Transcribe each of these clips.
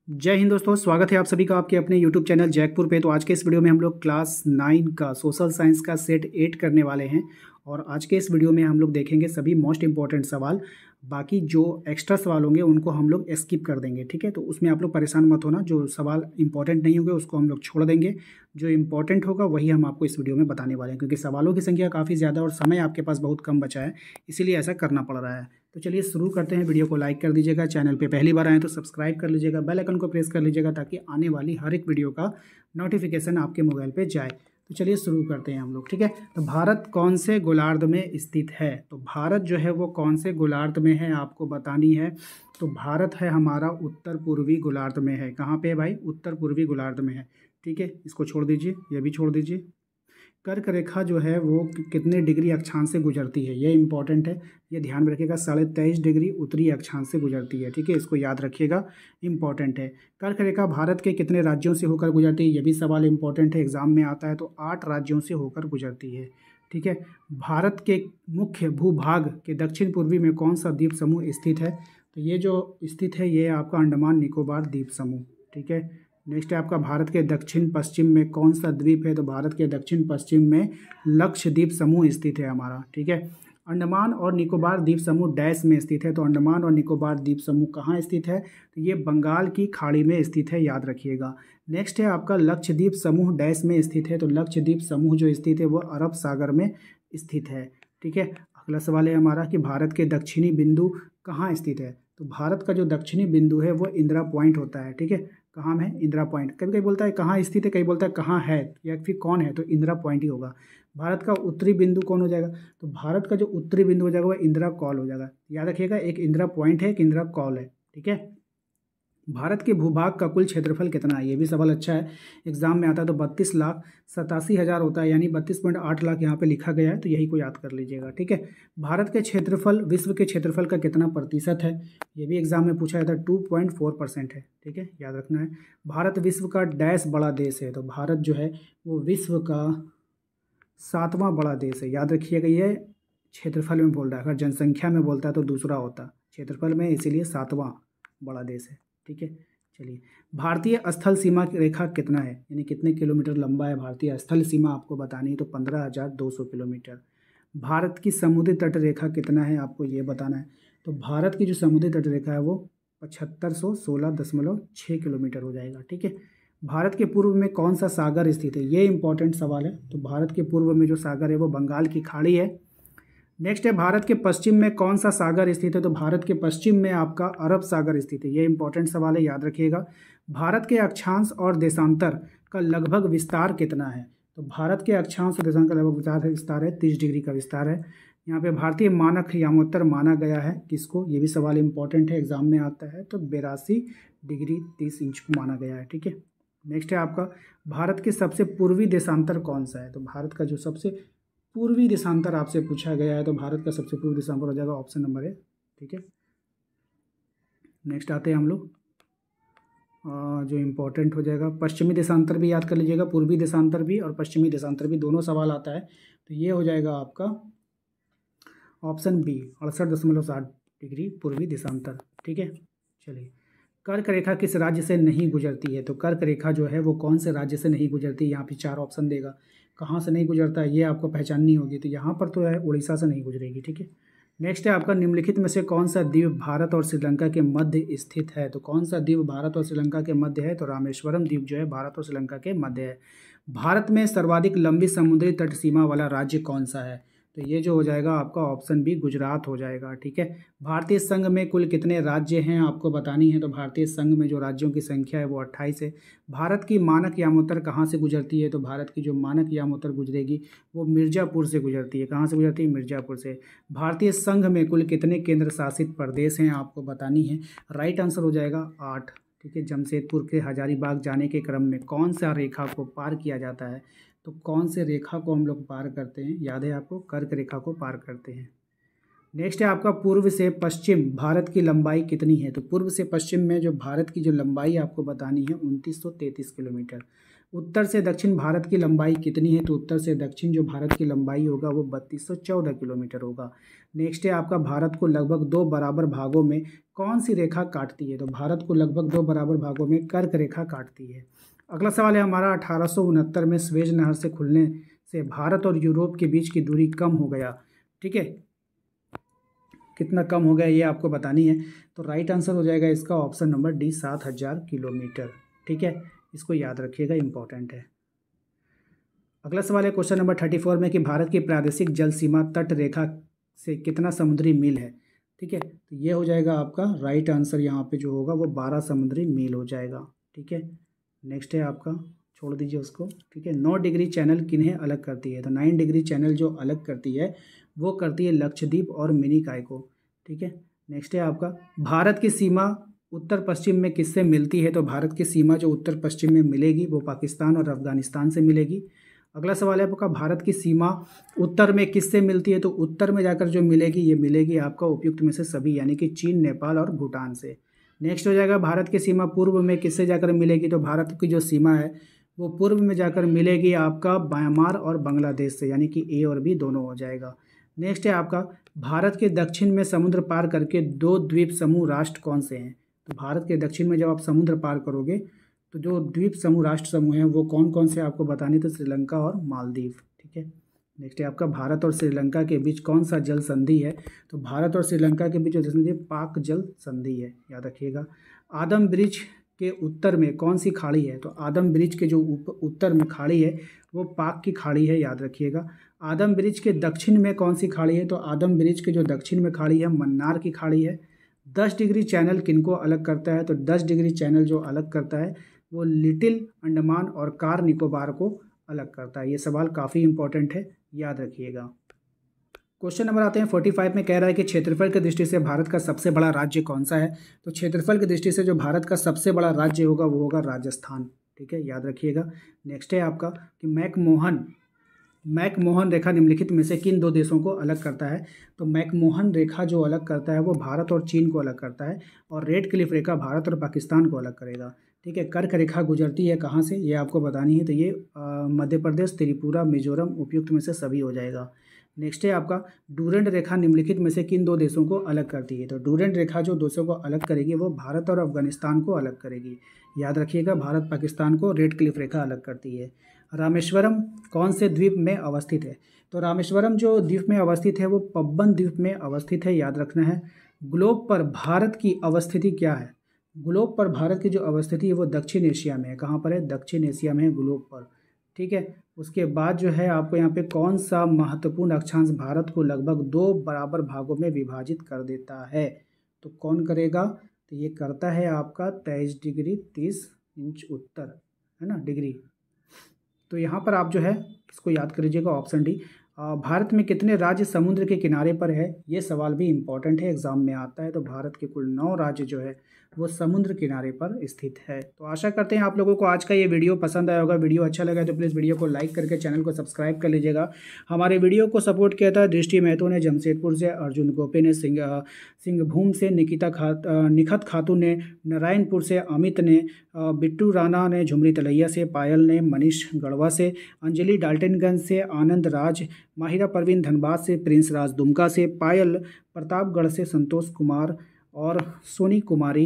जय हिंद दोस्तों, स्वागत है आप सभी का आपके अपने YouTube चैनल जैकपुर पे। तो आज के इस वीडियो में हम लोग क्लास 9 का सोशल साइंस का सेट 8 करने वाले हैं। और आज के इस वीडियो में हम लोग देखेंगे सभी मोस्ट इंपॉर्टेंट सवाल। बाकी जो एक्स्ट्रा सवाल होंगे उनको हम लोग स्किप कर देंगे, ठीक है। तो उसमें आप लोग परेशान मत होना, जो सवाल इंपॉर्टेंट नहीं होंगे उसको हम लोग छोड़ देंगे, जो इंपॉर्टेंट होगा वही हम आपको इस वीडियो में बताने वाले हैं। क्योंकि सवालों की संख्या काफ़ी ज़्यादा और समय आपके पास बहुत कम बचा है, इसीलिए ऐसा करना पड़ रहा है। तो चलिए शुरू करते हैं। वीडियो को लाइक कर दीजिएगा, चैनल पे पहली बार आए तो सब्सक्राइब कर लीजिएगा, बेल आइकन को प्रेस कर लीजिएगा ताकि आने वाली हर एक वीडियो का नोटिफिकेशन आपके मोबाइल पे जाए। तो चलिए शुरू करते हैं हम लोग, ठीक है। तो भारत कौन से गोलार्ध में स्थित है? तो भारत जो है वो कौन से गोलार्ध में है आपको बतानी है। तो भारत है हमारा उत्तर पूर्वी गोलार्ध में है। कहाँ पे है भाई? उत्तर पूर्वी गोलार्ध में है, ठीक है। इसको छोड़ दीजिए, ये भी छोड़ दीजिए। कर्क रेखा जो है वो कितने डिग्री अक्षांश से गुजरती है, ये इंपॉर्टेंट है, ये ध्यान में रखिएगा। 23.5 डिग्री उत्तरी अक्षांश से गुजरती है, ठीक है। इसको याद रखिएगा, इंपॉर्टेंट है। कर्क रेखा भारत के कितने राज्यों से होकर गुजरती है, ये भी सवाल इंपॉर्टेंट है, एग्जाम में आता है। तो 8 राज्यों से होकर गुजरती है, ठीक है। भारत के मुख्य भूभाग के दक्षिण पूर्वी में कौन सा द्वीप समूह स्थित है? तो ये जो स्थित है ये आपका अंडमान निकोबार द्वीप समूह, ठीक है। नेक्स्ट है आपका भारत के दक्षिण पश्चिम में कौन सा द्वीप है? तो भारत के दक्षिण पश्चिम में लक्षद्वीप समूह स्थित है हमारा, ठीक है। अंडमान और निकोबार द्वीप समूह डैश में स्थित है। तो अंडमान और निकोबार द्वीप समूह कहाँ स्थित है? तो ये बंगाल की खाड़ी में स्थित है, याद रखिएगा। नेक्स्ट है आपका लक्षद्वीप समूह डैश में स्थित है। तो लक्षद्वीप समूह जो स्थित है वो अरब सागर में स्थित है, ठीक है। अगला सवाल है हमारा कि भारत के दक्षिणी बिंदु कहाँ स्थित है? तो भारत का जो दक्षिणी बिंदु है वो इंदिरा पॉइंट होता है, ठीक है। कहाँ है? इंदिरा पॉइंट। कभी कभी बोलता है कहाँ स्थित है, कहीं बोलता है कहाँ है या फिर कौन है, तो इंदिरा पॉइंट ही होगा। भारत का उत्तरी बिंदु कौन हो जाएगा? तो भारत का जो उत्तरी बिंदु हो जाएगा वो इंदिरा कॉल हो जाएगा, याद रखिएगा। एक इंदिरा पॉइंट है, एक इंदिरा कॉल है, ठीक है। भारत के भूभाग का कुल क्षेत्रफल कितना है? ये भी सवाल अच्छा है, एग्जाम में आता है। तो 32,87,000 होता है, यानी 32.8 लाख यहाँ पे लिखा गया है, तो यही को याद कर लीजिएगा, ठीक है। भारत के क्षेत्रफल विश्व के क्षेत्रफल का कितना प्रतिशत है? ये भी एग्जाम में पूछा जाता है, 2.4% है, ठीक है, याद रखना है। भारत विश्व का डैश बड़ा देश है? तो भारत जो है वो विश्व का 7वां बड़ा देश है, याद रखिएगा। ये क्षेत्रफल में बोल रहा है, अगर जनसंख्या में बोलता है तो दूसरा होता, क्षेत्रफल में इसीलिए 7वां बड़ा देश है, ठीक है। चलिए, भारतीय स्थल सीमा की रेखा कितना है, यानी कितने किलोमीटर लंबा है भारतीय स्थल सीमा, आपको बतानी है। तो 15,200 किलोमीटर। भारत की समुद्री तट रेखा कितना है, आपको ये बताना है। तो भारत की जो समुद्री तट रेखा है वो 7516.6 किलोमीटर हो जाएगा, ठीक है। भारत के पूर्व में कौन सा सागर स्थित है? ये इंपॉर्टेंट सवाल है। तो भारत के पूर्व में जो सागर है वो बंगाल की खाड़ी है। नेक्स्ट है भारत के पश्चिम में कौन सा सागर स्थित है? तो भारत के पश्चिम में आपका अरब सागर स्थित है, ये इंपॉर्टेंट सवाल है, याद रखिएगा। भारत के अक्षांश और देशांतर का लगभग विस्तार कितना है? तो भारत के अक्षांश और देशांतर का लगभग विस्तार है 30 डिग्री का विस्तार है। यहाँ पे भारतीय मानक यामोत्तर माना गया है किसको? ये भी सवाल इंपॉर्टेंट है, एग्जाम में आता है। तो 82 डिग्री 30 इंच को माना गया है, ठीक है। नेक्स्ट है आपका भारत के सबसे पूर्वी देशांतर कौन सा है? तो भारत का जो सबसे पूर्वी देशांतर आपसे पूछा गया है, तो भारत का सबसे पूर्वी देशांतर हो जाएगा ऑप्शन नंबर है, ठीक है। नेक्स्ट आते हैं हम लोग जो इम्पोर्टेंट हो जाएगा, पश्चिमी देशांतर भी याद कर लीजिएगा, पूर्वी देशांतर भी और पश्चिमी देशांतर भी, दोनों सवाल आता है। तो ये हो जाएगा आपका ऑप्शन बी, 68.7 डिग्री पूर्वी देशांतर, ठीक है। चलिए, कर्क रेखा किस राज्य से नहीं गुजरती है? तो कर्क रेखा जो है वो कौन से राज्य से नहीं गुजरती है? यहाँ पे 4 ऑप्शन देगा, कहाँ से नहीं गुजरता है ये आपको पहचाननी होगी। तो यहाँ पर तो है उड़ीसा से नहीं गुजरेगी, ठीक है। नेक्स्ट है आपका निम्नलिखित में से कौन सा द्वीप भारत और श्रीलंका के मध्य स्थित है? तो कौन सा द्वीप भारत और श्रीलंका के मध्य है? तो रामेश्वरम द्वीप जो है भारत और श्रीलंका के मध्य है। भारत में सर्वाधिक लंबी समुद्री तट सीमा वाला राज्य कौन सा है? तो ये जो हो जाएगा आपका ऑप्शन बी, गुजरात हो जाएगा, ठीक है। भारतीय संघ में कुल कितने राज्य हैं आपको बतानी है? तो भारतीय संघ में जो राज्यों की संख्या है वो 28 है। भारत की मानक यामोत्तर कहाँ से गुजरती है? तो भारत की जो मानक यामोत्तर गुजरेगी वो मिर्ज़ापुर से गुजरती है। कहाँ से गुजरती है? मिर्ज़ापुर से। भारतीय संघ में कुल कितने केंद्र शासित प्रदेश हैं आपको बतानी है? राइट आंसर हो जाएगा 8, ठीक है। जमशेदपुर के हजारीबाग जाने के क्रम में कौन सा रेखा को पार किया जाता है? तो कौन से रेखा को हम लोग पार करते हैं? याद है आपको, कर्क रेखा को पार करते हैं। नेक्स्ट है आपका पूर्व से पश्चिम भारत की लंबाई कितनी है? तो पूर्व से पश्चिम में जो भारत की जो लंबाई आपको बतानी है 2933 किलोमीटर। उत्तर से दक्षिण भारत की लंबाई कितनी है, तो उत्तर से दक्षिण जो भारत की लंबाई होगा वो 3214 किलोमीटर होगा। नेक्स्ट है आपका, भारत को लगभग 2 बराबर भागों में कौन सी रेखा काटती है, तो भारत को लगभग 2 बराबर भागों में कर्क रेखा काटती है। अगला सवाल है हमारा, 1869 में स्वेज नहर से खुलने से भारत और यूरोप के बीच की दूरी कम हो गया, ठीक है, कितना कम हो गया ये आपको बतानी है। तो राइट आंसर हो जाएगा इसका ऑप्शन नंबर डी, 7000 किलोमीटर, ठीक है, इसको याद रखिएगा, इंपॉर्टेंट है। अगला सवाल है क्वेश्चन नंबर 34 में कि भारत की प्रादेशिक जल सीमा तट रेखा से कितना समुद्री मील है, ठीक है, तो ये हो जाएगा आपका राइट आंसर, यहाँ पे जो होगा वो 12 समुद्री मील हो जाएगा, ठीक है। नेक्स्ट है आपका, छोड़ दीजिए उसको, ठीक है। 9 डिग्री चैनल किन्हें अलग करती है, तो 9 डिग्री चैनल जो अलग करती है वो करती है लक्षद्वीप और मिनिकॉय को, ठीक है। नेक्स्ट है आपका, भारत की सीमा उत्तर पश्चिम में किससे मिलती है, तो भारत की सीमा जो उत्तर पश्चिम में मिलेगी वो पाकिस्तान और अफगानिस्तान से मिलेगी। अगला सवाल है आपका, भारत की सीमा उत्तर में किससे मिलती है, तो उत्तर में जाकर जो मिलेगी ये मिलेगी आपका उपयुक्त में से सभी, यानी कि चीन, नेपाल और भूटान से। नेक्स्ट हो जाएगा, भारत की सीमा पूर्व में किससे जाकर मिलेगी, तो भारत की जो सीमा है वो पूर्व में जाकर मिलेगी आपका म्यांमार और बांग्लादेश से, यानी कि ए और बी दोनों हो जाएगा। नेक्स्ट है आपका, भारत के दक्षिण में समुद्र पार करके 2 द्वीप समूह राष्ट्र कौन से हैं, तो भारत के दक्षिण में जब आप समुद्र पार करोगे तो जो द्वीप समूह राष्ट्र समूह हैं वो कौन कौन से आपको बताने, तो श्रीलंका और मालदीव, ठीक है। नेक्स्ट है आपका, भारत और श्रीलंका के बीच कौन सा जल संधि है, तो भारत और श्रीलंका के बीच जो जल संधि है पाक जल संधि है, याद रखिएगा। आदम ब्रिज के उत्तर में कौन सी खाड़ी है, तो आदम ब्रिज के जो उत्तर में खाड़ी है वो पाक की खाड़ी है, याद रखिएगा। आदम ब्रिज के दक्षिण में कौन सी खाड़ी है, तो आदम ब्रिज के जो दक्षिण में खाड़ी है मन्नार की खाड़ी है। 10 डिग्री चैनल किनको अलग करता है, तो 10 डिग्री चैनल जो अलग करता है वो लिटिल अंडमान और कार निकोबार को अलग करता है। ये सवाल काफ़ी इंपॉर्टेंट है, याद रखिएगा। क्वेश्चन नंबर आते हैं 45 में, कह रहा है कि क्षेत्रफल की दृष्टि से भारत का सबसे बड़ा राज्य कौन सा है, तो क्षेत्रफल की दृष्टि से जो भारत का सबसे बड़ा राज्य होगा वो होगा राजस्थान, ठीक है, याद रखिएगा। नेक्स्ट है आपका कि मैकमोहन रेखा निम्नलिखित में से किन 2 देशों को अलग करता है, तो मैकमोहन रेखा जो अलग करता है वो भारत और चीन को अलग करता है, और रेड क्लिफ रेखा भारत और पाकिस्तान को अलग करेगा, ठीक है। कर्क रेखा गुजरती है कहाँ से, ये आपको बतानी है, तो ये मध्य प्रदेश, त्रिपुरा, मिजोरम उपयुक्त में से सभी हो जाएगा। नेक्स्ट है आपका, डूरेंट रेखा निम्नलिखित में से किन 2 देशों को अलग करती है, तो डूरेंट रेखा जो देशों को अलग करेगी वो भारत और अफगानिस्तान को अलग करेगी, याद रखिएगा। भारत पाकिस्तान को रेड क्लिफ रेखा अलग करती है। रामेश्वरम कौन से द्वीप में अवस्थित है, तो रामेश्वरम जो द्वीप में अवस्थित है वो पब्बन द्वीप में अवस्थित है, याद रखना है। ग्लोब पर भारत की अवस्थिति क्या है, ग्लोब पर भारत की जो अवस्थिति है वो दक्षिण एशिया में है, कहाँ पर है, दक्षिण एशिया में है ग्लोब पर, ठीक है। उसके बाद जो है आपको यहाँ पे कौन सा महत्वपूर्ण अक्षांश भारत को लगभग 2 बराबर भागों में विभाजित कर देता है, तो कौन करेगा, तो ये करता है आपका 23 डिग्री 30 इंच उत्तर, है ना, डिग्री। तो यहाँ पर आप जो है इसको याद करिएगा, ऑप्शन डी। भारत में कितने राज्य समुद्र के किनारे पर है, ये सवाल भी इम्पॉर्टेंट है, एग्जाम में आता है। तो भारत के कुल 9 राज्य जो है वो समुद्र किनारे पर स्थित है। तो आशा करते हैं आप लोगों को आज का ये वीडियो पसंद आया होगा। वीडियो अच्छा लगा तो प्लीज़ वीडियो को लाइक करके चैनल को सब्सक्राइब कर लीजिएगा। हमारे वीडियो को सपोर्ट किया था दृष्टि महतो ने जमशेदपुर से, अर्जुन गोपे ने सिंहभूम से, निखत खातून ने नारायणपुर से, अमित ने, बिट्टू राणा ने झुमरी तलैया से, पायल ने मनीष गढ़वा से, अंजलि डाल्टनगंज से, आनंद राज, माहिरा परवीन धनबाद से, प्रिंस राज दुमका से, पायल प्रतापगढ़ से, संतोष कुमार और सोनी कुमारी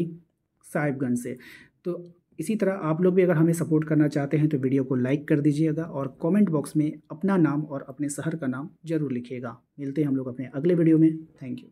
साहिबगंज से। तो इसी तरह आप लोग भी अगर हमें सपोर्ट करना चाहते हैं तो वीडियो को लाइक कर दीजिएगा और कमेंट बॉक्स में अपना नाम और अपने शहर का नाम जरूर लिखिएगा। मिलते हैं हम लोग अपने अगले वीडियो में। Thank you.